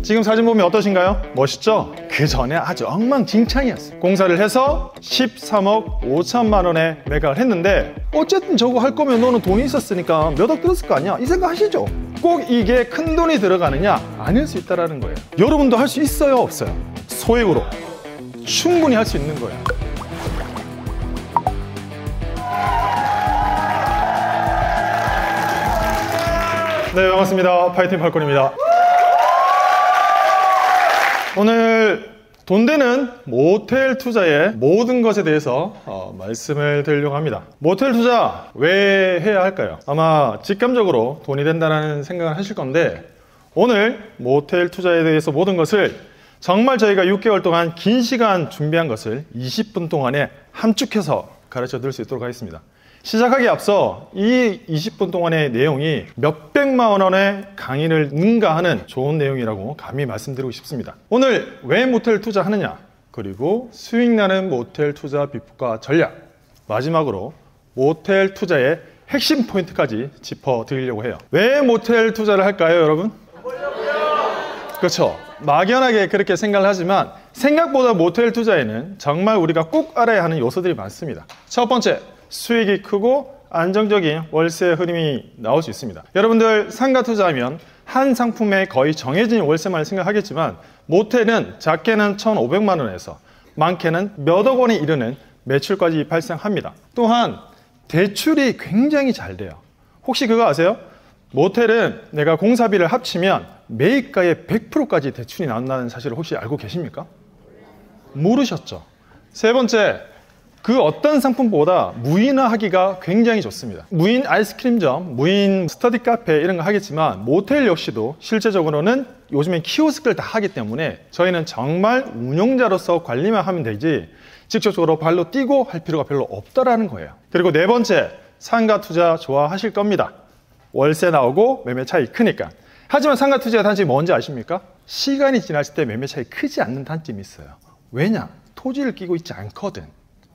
지금 사진 보면 어떠신가요? 멋있죠? 그 전에 아주 엉망진창이었어요. 공사를 해서 13억 5천만 원에 매각을 했는데 어쨌든 저거 할 거면 너는 돈이 있었으니까 몇 억 들었을 거 아니야? 이 생각 하시죠? 꼭 이게 큰 돈이 들어가느냐? 아닐 수 있다는 거예요. 여러분도 할 수 있어요? 없어요? 소액으로 충분히 할 수 있는 거예요. 네, 반갑습니다. 파이팅 팔콘입니다. 오늘 돈 되는 모텔 투자의 모든 것에 대해서 말씀을 드리려고 합니다. 모텔 투자 왜 해야 할까요? 아마 직감적으로 돈이 된다는 생각을 하실 건데, 오늘 모텔 투자에 대해서 모든 것을 정말 저희가 6개월 동안 긴 시간 준비한 것을 20분 동안에 함축해서 가르쳐 드릴 수 있도록 하겠습니다. 시작하기에 앞서 이 20분 동안의 내용이 몇백만 원의 강의를 능가하는 좋은 내용이라고 감히 말씀드리고 싶습니다. 오늘 왜 모텔 투자하느냐, 그리고 수익나는 모텔 투자 비법과 전략, 마지막으로 모텔 투자의 핵심 포인트까지 짚어드리려고 해요. 왜 모텔 투자를 할까요, 여러분? 그렇죠. 막연하게 그렇게 생각을 하지만 생각보다 모텔 투자에는 정말 우리가 꼭 알아야 하는 요소들이 많습니다. 첫 번째, 수익이 크고 안정적인 월세 흐름이 나올 수 있습니다. 여러분들 상가 투자하면 한 상품에 거의 정해진 월세만 생각하겠지만, 모텔은 작게는 1,500만 원에서 많게는 몇억 원이 이르는 매출까지 발생합니다. 또한 대출이 굉장히 잘 돼요. 혹시 그거 아세요? 모텔은 내가 공사비를 합치면 매입가의 100%까지 대출이 나온다는 사실을 혹시 알고 계십니까? 모르셨죠? 세 번째, 그 어떤 상품보다 무인화하기가 굉장히 좋습니다. 무인 아이스크림점, 무인 스터디 카페 이런 거 하겠지만, 모텔 역시도 실제적으로는 요즘엔 키오스크를 다 하기 때문에 저희는 정말 운영자로서 관리만 하면 되지 직접적으로 발로 뛰고 할 필요가 별로 없다라는 거예요. 그리고 네 번째, 상가 투자 좋아하실 겁니다. 월세 나오고 매매 차이 크니까. 하지만 상가 투자의 단점이 뭔지 아십니까? 시간이 지났을 때 매매 차이 크지 않는 단점이 있어요. 왜냐? 토지를 끼고 있지 않거든.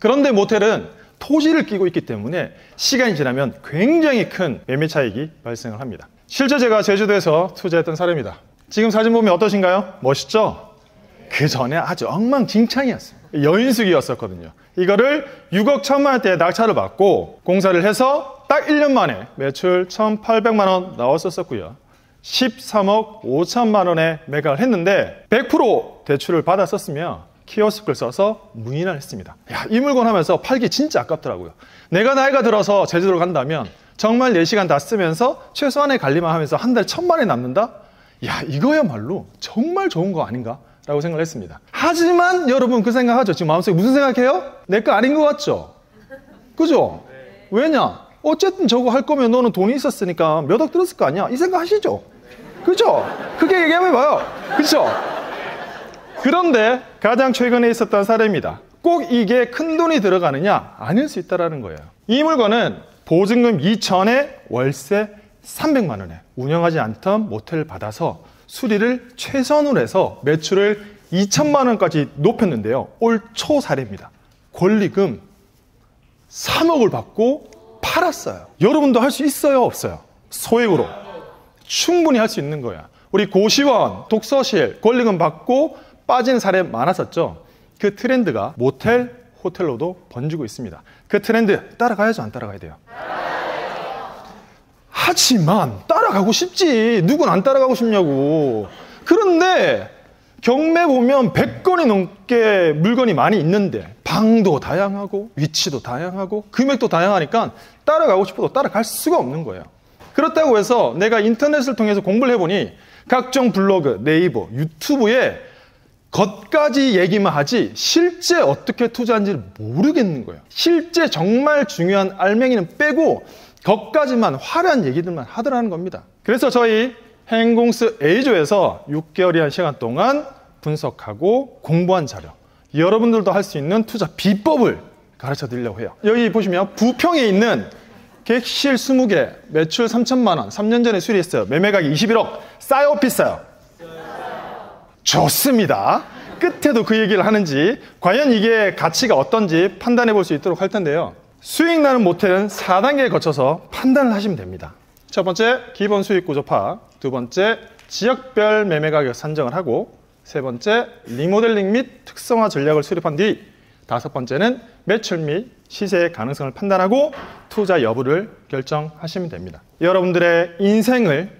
그런데 모텔은 토지를 끼고 있기 때문에 시간이 지나면 굉장히 큰 매매 차익이 발생을 합니다. 실제 제가 제주도에서 투자했던 사례입니다. 지금 사진 보면 어떠신가요? 멋있죠? 그 전에 아주 엉망진창이었어요. 여인숙이었었거든요. 이거를 6억 1천만 원대에 낙찰을 받고 공사를 해서 딱 1년 만에 매출 1,800만 원 나왔었고요. 13억 5천만 원에 매각을 했는데 100% 대출을 받았었으면 키오스크를 써서 무인화를 했습니다. 야, 이 물건 하면서 팔기 진짜 아깝더라고요. 내가 나이가 들어서 제주도를 간다면 정말 4시간 다 쓰면서 최소한의 관리만 하면서 한 달에 1,000만 원이 남는다? 야, 이거야말로 정말 좋은 거 아닌가? 라고 생각을 했습니다. 하지만 여러분 그 생각하죠? 지금 마음속에 무슨 생각해요? 내 거 아닌 것 같죠? 그죠? 왜냐? 어쨌든 저거 할 거면 너는 돈이 있었으니까 몇 억 들었을 거 아니야? 이 생각 하시죠? 그죠? 그게 얘기하면 봐요. 그죠? 그런데 가장 최근에 있었던 사례입니다. 꼭 이게 큰 돈이 들어가느냐? 아닐 수 있다는 거예요. 이 물건은 보증금 이전에 월세 300만 원에 운영하지 않던 모텔을 받아서 수리를 최선으로 해서 매출을 2천만 원까지 높였는데요. 올 초 사례입니다. 권리금 3억을 받고 팔았어요. 여러분도 할 수 있어요? 없어요? 소액으로 충분히 할 수 있는 거야. 우리 고시원, 독서실 권리금 받고 빠진 사례 많았었죠. 그 트렌드가 모텔, 호텔로도 번지고 있습니다. 그 트렌드 따라가야죠, 안 따라가야 돼요? 하지만 따라가고 싶지. 누군 안 따라가고 싶냐고. 그런데 경매 보면 100건이 넘게 물건이 많이 있는데 방도 다양하고 위치도 다양하고 금액도 다양하니까 따라가고 싶어도 따라갈 수가 없는 거예요. 그렇다고 해서 내가 인터넷을 통해서 공부를 해보니 각종 블로그, 네이버, 유튜브에 겉가지 얘기만 하지 실제 어떻게 투자하는지를 모르겠는 거예요. 실제 정말 중요한 알맹이는 빼고 겉가지만 화려한 얘기들만 하더라는 겁니다. 그래서 저희 행공스 A조에서 6개월이라는 시간 동안 분석하고 공부한 자료, 여러분들도 할 수 있는 투자 비법을 가르쳐 드리려고 해요. 여기 보시면 부평에 있는 객실 20개, 매출 3천만 원, 3년 전에 수리했어요. 매매가격 21억. 싸요, 비싸요? 좋습니다. 끝에도 그 얘기를 하는지, 과연 이게 가치가 어떤지 판단해 볼 수 있도록 할 텐데요. 수익 나는 모텔은 4단계에 거쳐서 판단을 하시면 됩니다. 첫 번째, 기본 수익 구조 파악. 두 번째, 지역별 매매 가격 산정을 하고, 세 번째, 리모델링 및 특성화 전략을 수립한 뒤, 다섯 번째는 매출 및 시세의 가능성을 판단하고 투자 여부를 결정하시면 됩니다. 여러분들의 인생을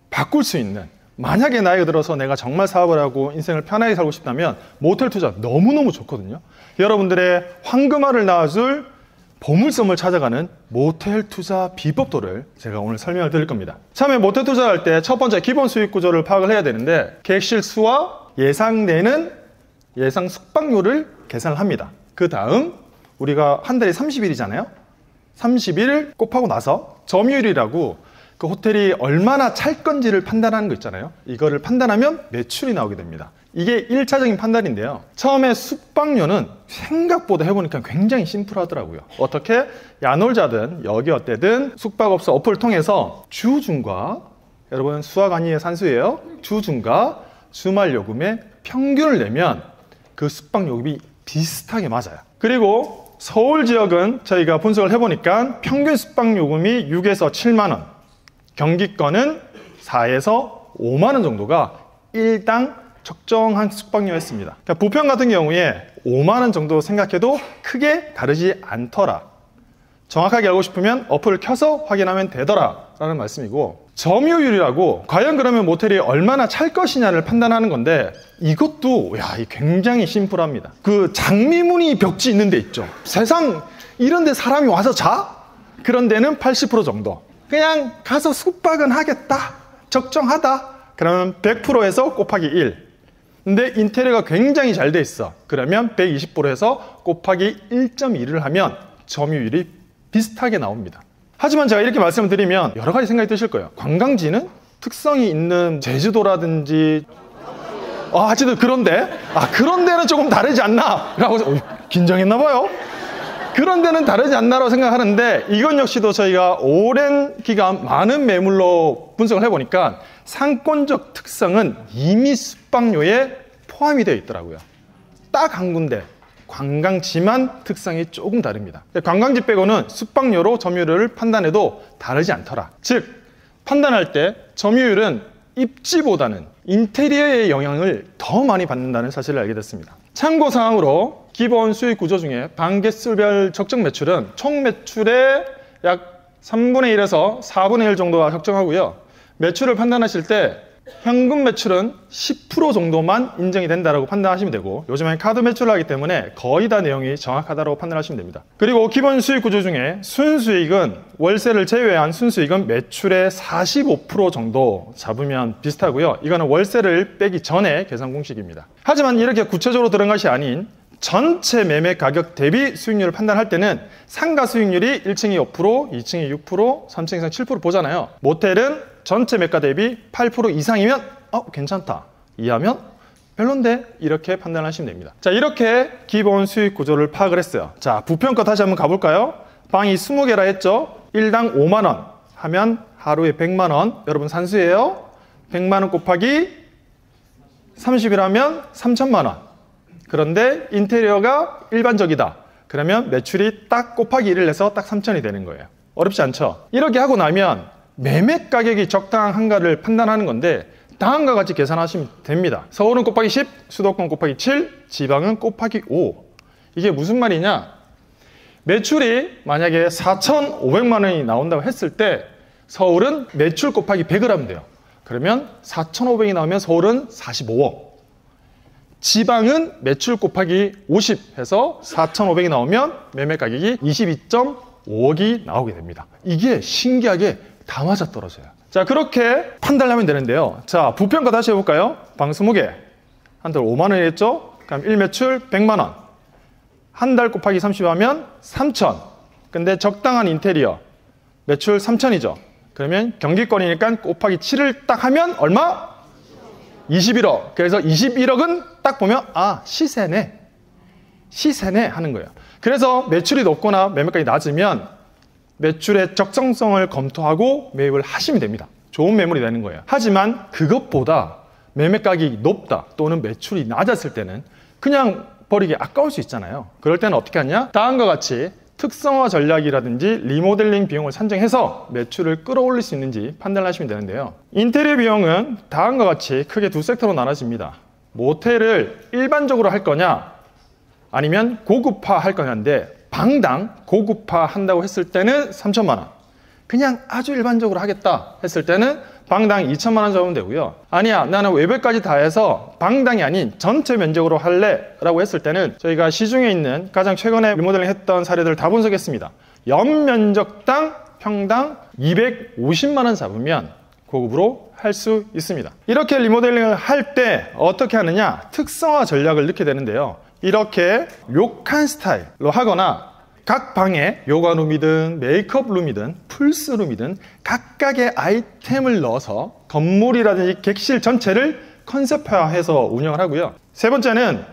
바꿀 수 있는, 만약에 나이가 들어서 내가 정말 사업을 하고 인생을 편하게 살고 싶다면 모텔 투자 너무너무 좋거든요. 여러분들의 황금알을 낳아줄 보물섬을 찾아가는 모텔 투자 비법도를 제가 오늘 설명을 드릴 겁니다. 처음에 모텔 투자할 때 첫 번째 기본 수익 구조를 파악을 해야 되는데, 계획실 수와 예상되는 예상 숙박료를 계산을 합니다. 그 다음 우리가 한 달에 30일이잖아요. 30일 곱하고 나서 점유율이라고 그 호텔이 얼마나 찰 건지를 판단하는 거 있잖아요. 이거를 판단하면 매출이 나오게 됩니다. 이게 1차적인 판단인데요. 처음에 숙박료는 생각보다 해보니까 굉장히 심플하더라고요. 어떻게? 야놀자든 여기 어때든 숙박업소 어플을 통해서 주중과, 여러분 수학 아니에요, 산수예요. 주중과 주말 요금의 평균을 내면 그 숙박요금이 비슷하게 맞아요. 그리고 서울 지역은 저희가 분석을 해보니까 평균 숙박요금이 6에서 7만 원, 경기권은 4에서 5만 원 정도가 일당 적정한 숙박료였습니다. 그러니까 부평 같은 경우에 5만 원 정도 생각해도 크게 다르지 않더라. 정확하게 알고 싶으면 어플을 켜서 확인하면 되더라 라는 말씀이고, 점유율이라고 과연 그러면 모텔이 얼마나 찰 것이냐를 판단하는 건데, 이것도 굉장히 심플합니다. 그 장미무늬 벽지 있는 데 있죠. 세상 이런 데 사람이 와서 자? 그런 데는 80% 정도. 그냥 가서 숙박은 하겠다, 적정하다, 그러면 100%에서 곱하기 1. 근데 인테리어가 굉장히 잘 돼 있어. 그러면 120%에서 곱하기 1.1을 하면 점유율이 비슷하게 나옵니다. 하지만 제가 이렇게 말씀을 드리면 여러 가지 생각이 드실 거예요. 관광지는 특성이 있는 제주도라든지, 어쨌든 그런 데는 조금 다르지 않나? 라고 긴장했나 봐요. 그런 데는 다르지 않나라고 생각하는데, 이건 역시도 저희가 오랜 기간 많은 매물로 분석을 해보니까 상권적 특성은 이미 숙박료에 포함이 되어 있더라고요. 딱 한 군데 관광지만 특성이 조금 다릅니다. 관광지 빼고는 숙박료로 점유율을 판단해도 다르지 않더라. 즉 판단할 때 점유율은 입지보다는 인테리어의 영향을 더 많이 받는다는 사실을 알게 됐습니다. 참고사항으로 기본 수익 구조 중에 반개수별 적정 매출은 총 매출의 약 3분의 1에서 4분의 1 정도가 적정하고요. 매출을 판단하실 때 현금 매출은 10% 정도만 인정이 된다고 판단하시면 되고, 요즘엔 카드 매출을 하기 때문에 거의 다 내용이 정확하다고 판단하시면 됩니다. 그리고 기본 수익 구조 중에 순수익은, 월세를 제외한 순수익은 매출의 45% 정도 잡으면 비슷하고요. 이거는 월세를 빼기 전에 계산 공식입니다. 하지만 이렇게 구체적으로 들은 것이 아닌 전체 매매 가격 대비 수익률을 판단할 때는 상가 수익률이 1층이 5%, 2층이 6%, 3층 이상 7% 보잖아요. 모텔은 전체 매가 대비 8% 이상이면 괜찮다, 이하면 별론데, 이렇게 판단하시면 됩니다. 자, 이렇게 기본 수익 구조를 파악을 했어요. 자, 부평거 다시 한번 가볼까요? 방이 20개라 했죠. 1당 5만 원 하면 하루에 100만 원. 여러분 산수예요. 100만 원 곱하기 30이라면 3천만 원. 그런데 인테리어가 일반적이다. 그러면 매출이 딱 곱하기 1을 해서 딱 3천이 되는 거예요. 어렵지 않죠? 이렇게 하고 나면 매매 가격이 적당한가를 판단하는 건데, 다음과 같이 계산하시면 됩니다. 서울은 곱하기 10, 수도권 곱하기 7, 지방은 곱하기 5. 이게 무슨 말이냐? 매출이 만약에 4,500만 원이 나온다고 했을 때 서울은 매출 곱하기 100을 하면 돼요. 그러면 4,500이 나오면 서울은 45억. 지방은 매출 곱하기 50 해서 4,500이 나오면 매매 가격이 22.5억이 나오게 됩니다. 이게 신기하게 다 맞아떨어져요. 자, 그렇게 판단하면 되는데요. 자, 부평가 다시 해볼까요? 방 20개. 한 달 5만 원이겠죠? 그럼 1매출 100만 원. 한 달 곱하기 30 하면 3천. 근데 적당한 인테리어. 매출 3천이죠. 그러면 경기권이니까 곱하기 7을 딱 하면 얼마? 21억. 그래서 21억은 딱 보면 시세네. 시세네 하는 거예요. 그래서 매출이 높거나 매매가격이 낮으면 매출의 적정성을 검토하고 매입을 하시면 됩니다. 좋은 매물이 되는 거예요. 하지만 그것보다 매매가격이 높다 또는 매출이 낮았을 때는 그냥 버리기 아까울 수 있잖아요. 그럴 때는 어떻게 하냐? 다음과 같이 특성화 전략이라든지 리모델링 비용을 산정해서 매출을 끌어올릴 수 있는지 판단하시면 되는데요. 인테리어 비용은 다음과 같이 크게 두 섹터로 나눠집니다. 모텔을 일반적으로 할 거냐 아니면 고급화 할 거냐인데, 방당 고급화 한다고 했을 때는 3천만 원, 그냥 아주 일반적으로 하겠다 했을 때는 방당 2천만 원 잡으면 되고요. 아니야, 나는 외벽까지 다 해서 방당이 아닌 전체 면적으로 할래 라고 했을 때는 저희가 시중에 있는 가장 최근에 리모델링 했던 사례들을 다 분석했습니다. 연면적당 평당 250만 원 잡으면 고급으로 할 수 있습니다. 이렇게 리모델링을 할 때 어떻게 하느냐, 특성화 전략을 넣게 되는데요. 이렇게 료칸 스타일로 하거나 각 방에 요가룸이든 메이크업룸이든 풀스룸이든 각각의 아이템을 넣어서 건물이라든지 객실 전체를 컨셉화해서 운영을 하고요. 세 번째는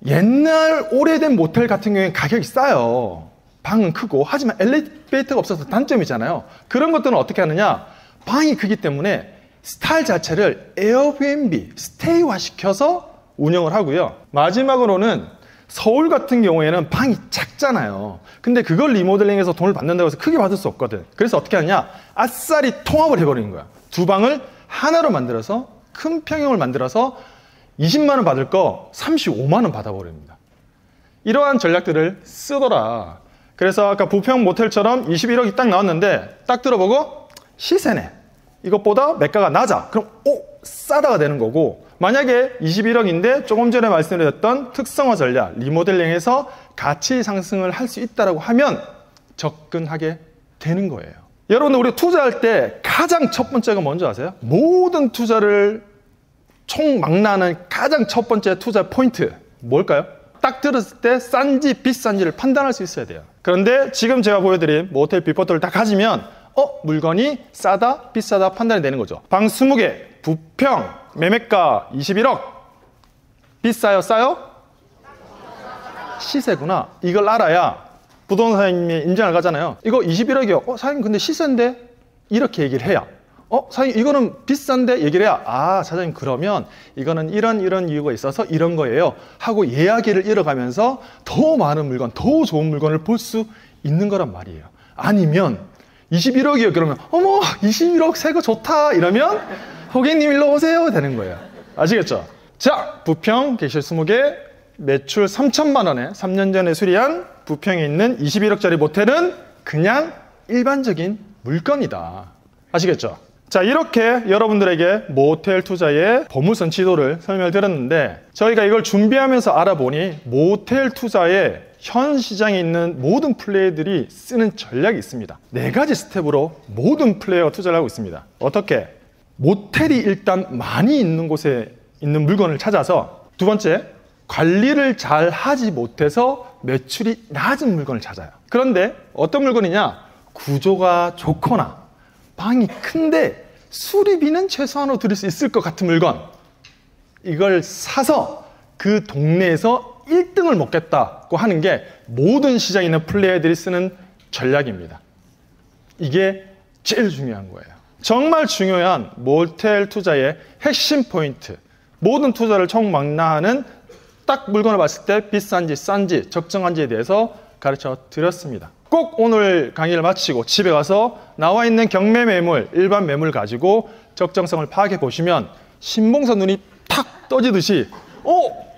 옛날 오래된 모텔 같은 경우에는 가격이 싸요. 방은 크고, 하지만 엘리베이터가 없어서 단점이잖아요. 그런 것들은 어떻게 하느냐, 방이 크기 때문에 스타일 자체를 에어비앤비, 스테이화 시켜서 운영을 하고요. 마지막으로는 서울 같은 경우에는 방이 작잖아요. 근데 그걸 리모델링해서 돈을 받는다고 해서 크게 받을 수 없거든. 그래서 어떻게 하느냐, 아싸리 통합을 해버리는 거야. 두 방을 하나로 만들어서, 큰 평형을 만들어서 20만 원 받을 거 35만 원 받아버립니다. 이러한 전략들을 쓰더라. 그래서 아까 부평 모텔처럼 21억이 딱 나왔는데 딱 들어보고 시세네, 이것보다 매가가 낮아, 그럼 싸다가 되는 거고, 만약에 21억인데 조금 전에 말씀드렸던 특성화 전략, 리모델링해서 가치 상승을 할 수 있다고 하면 접근하게 되는 거예요. 여러분들, 우리 투자할 때 가장 첫 번째가 뭔지 아세요? 모든 투자를 총망라하는 가장 첫 번째 투자 포인트 뭘까요? 딱 들었을 때 싼지 비싼지를 판단할 수 있어야 돼요. 그런데 지금 제가 보여드린 모텔 비포토를 다 가지면 물건이 싸다 비싸다 판단이 되는 거죠. 방 20개, 부평, 매매가 21억. 비싸요, 싸요? 시세구나. 이걸 알아야 부동산이 인정을 가잖아요. 이거 21억이요. 사장님 근데 시세인데? 이렇게 얘기를 해야. 사장님 이거는 비싼데? 얘기를 해야, 사장님 그러면 이거는 이런 이유가 있어서 이런 거예요 하고 이야기를 이어가면서 더 많은 물건, 더 좋은 물건을 볼 수 있는 거란 말이에요. 아니면 21억이요 그러면 21억 새 거 좋다 이러면 고객님 일로 오세요 되는 거예요. 아시겠죠? 자, 부평 객실 20개, 매출 3천만 원에 3년 전에 수리한 부평에 있는 21억짜리 모텔은 그냥 일반적인 물건이다. 아시겠죠? 자, 이렇게 여러분들에게 모텔 투자의 보물선 지도를 설명을 드렸는데, 저희가 이걸 준비하면서 알아보니 모텔 투자의 현 시장에 있는 모든 플레이들이 쓰는 전략이 있습니다. 4가지 스텝으로 모든 플레이어가 투자를 하고 있습니다. 어떻게? 모텔이 일단 많이 있는 곳에 있는 물건을 찾아서, 두 번째, 관리를 잘 하지 못해서 매출이 낮은 물건을 찾아요. 그런데 어떤 물건이냐? 구조가 좋거나 방이 큰데 수리비는 최소한으로 들일 수 있을 것 같은 물건, 이걸 사서 그 동네에서 1등을 먹겠다고 하는 게 모든 시장에 있는 플레이어들이 쓰는 전략입니다. 이게 제일 중요한 거예요. 정말 중요한 모텔 투자의 핵심 포인트, 모든 투자를 총망라하는 딱 물건을 봤을 때 비싼지 싼지 적정한지에 대해서 가르쳐 드렸습니다. 꼭 오늘 강의를 마치고 집에 가서 나와 있는 경매 매물, 일반 매물 가지고 적정성을 파악해 보시면 신봉사 눈이 탁 떠지듯이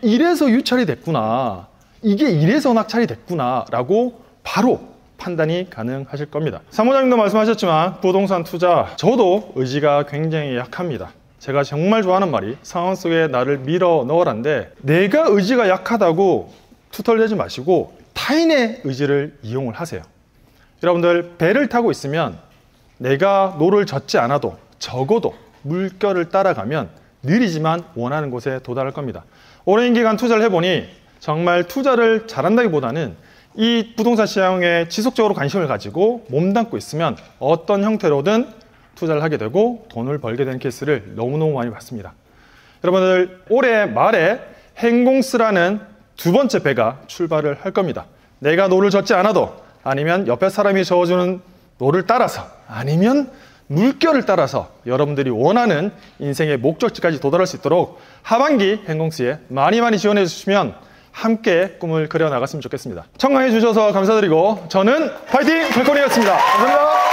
이래서 유찰이 됐구나, 이게 이래서 낙찰이 됐구나 라고 바로 판단이 가능하실 겁니다. 사무장님도 말씀하셨지만 부동산 투자, 저도 의지가 굉장히 약합니다. 제가 정말 좋아하는 말이 상황 속에 나를 밀어 넣으란데, 내가 의지가 약하다고 투덜대지 마시고 타인의 의지를 이용을 하세요. 여러분들, 배를 타고 있으면 내가 노를 젓지 않아도 적어도 물결을 따라가면 느리지만 원하는 곳에 도달할 겁니다. 오랜 기간 투자를 해보니 정말 투자를 잘한다기보다는 이 부동산 시장에 지속적으로 관심을 가지고 몸담고 있으면 어떤 형태로든 투자를 하게 되고 돈을 벌게 되는 케이스를 너무너무 많이 봤습니다. 여러분들, 올해 말에 행공스라는 두 번째 배가 출발을 할 겁니다. 내가 노를 젓지 않아도, 아니면 옆에 사람이 저어주는 노를 따라서, 아니면 물결을 따라서 여러분들이 원하는 인생의 목적지까지 도달할 수 있도록 하반기 행공스에 많이 지원해 주시면 함께 꿈을 그려 나갔으면 좋겠습니다. 청강해 주셔서 감사드리고 저는 파이팅 펠코니였습니다. 감사합니다.